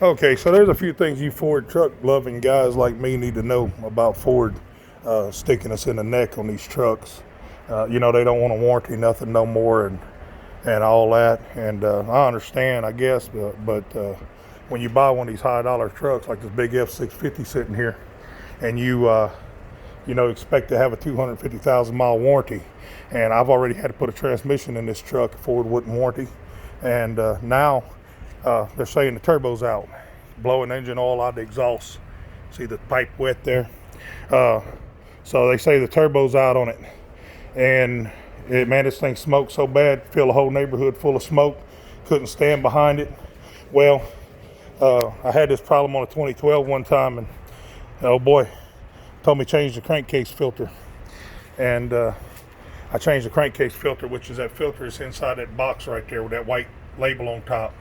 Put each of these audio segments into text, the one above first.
Okay, so there's a few things you Ford truck loving guys like me need to know about Ford sticking us in the neck on these trucks. They don't want a warranty, nothing no more, and all that. And I understand, I guess, but when you buy one of these high dollar trucks like this big F650 sitting here, and you expect to have a 250,000 mile warranty, and I've already had to put a transmission in this truck, Ford wouldn't warranty, and now they're saying the turbo's out, blowing engine oil out of the exhaust. See the pipe wet there? So they say the turbo's out on it. And man, this thing smoked so bad, fill the whole neighborhood full of smoke. Couldn't stand behind it. Well, I had this problem on a 2012 one time, and oh boy, told me change the crankcase filter. And I changed the crankcase filter, which is that filter that's inside that box right there with that white label on top.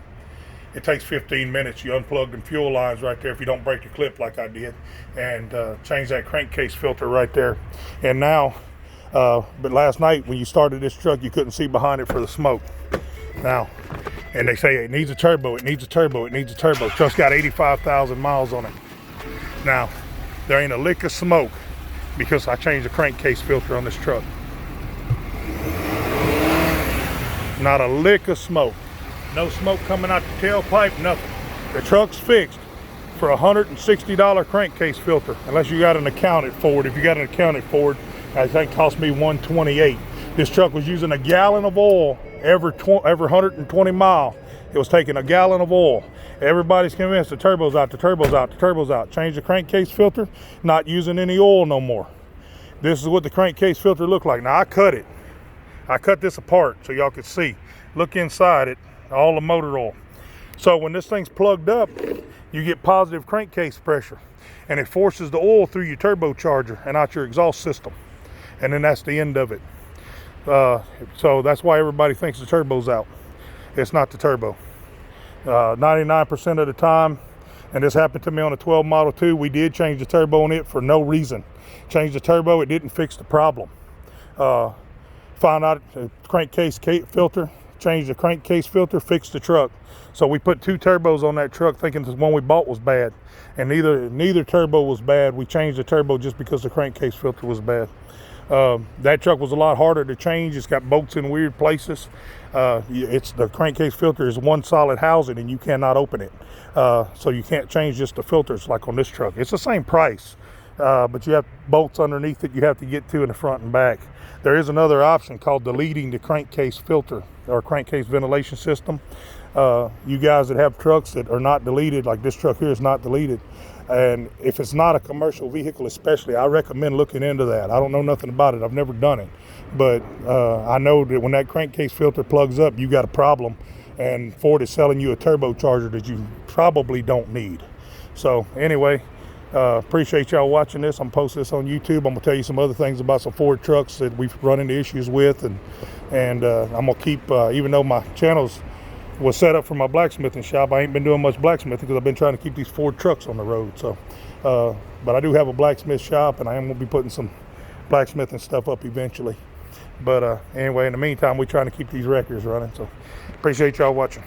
It takes 15 minutes. You unplug the fuel lines right there if you don't break the clip like I did, and change that crankcase filter right there. And now, but last night when you started this truck, you couldn't see behind it for the smoke. Now, and they say it needs a turbo, it needs a turbo, it needs a turbo. Truck's got 85,000 miles on it. Now, there ain't a lick of smoke because I changed the crankcase filter on this truck. Not a lick of smoke. No smoke coming out the tailpipe, nothing. The truck's fixed for a $160 crankcase filter, unless you got an accountant Ford. If you got an accountant Ford, I think it cost me $128. This truck was using a gallon of oil every 120 mile. It was taking a gallon of oil. Everybody's convinced the turbo's out, the turbo's out, the turbo's out. Change the crankcase filter, not using any oil no more. This is what the crankcase filter looked like. Now I cut it. I cut this apart so y'all could see. Look inside it. All the motor oil. So when this thing's plugged up, you get positive crankcase pressure, and it forces the oil through your turbocharger and out your exhaust system, and then that's the end of it. So that's why everybody thinks the turbo's out. It's not the turbo. 99% of the time, and this happened to me on a 12 Model 2, we did change the turbo on it for no reason. Changed the turbo, it didn't fix the problem. Found out the crankcase filter, changed the crankcase filter, fixed the truck. So we put two turbos on that truck thinking the one we bought was bad, and neither turbo was bad. We changed the turbo just because the crankcase filter was bad. That truck was a lot harder to change. It's got bolts in weird places. The crankcase filter is one solid housing and you cannot open it. So you can't change just the filters like on this truck. It's the same price, but you have bolts underneath it you have to get to in the front and back. There is another option called deleting the crankcase filter or crankcase ventilation system. You guys that have trucks that are not deleted, like this truck here is not deleted, and if it's not a commercial vehicle especially, I recommend looking into that. I don't know nothing about it. I've never done it, but I know that when that crankcase filter plugs up, you got a problem, and Ford is selling you a turbocharger that you probably don't need. So anyway, appreciate y'all watching this. I'm posting this on YouTube. I'm gonna tell you some other things about some Ford trucks that we've run into issues with, and I'm gonna keep, even though my channels was set up for my blacksmithing shop, I ain't been doing much blacksmithing because I've been trying to keep these Ford trucks on the road. So, but I do have a blacksmith shop, and I am gonna be putting some blacksmithing stuff up eventually. But anyway, in the meantime, we're trying to keep these wreckers running. So, appreciate y'all watching.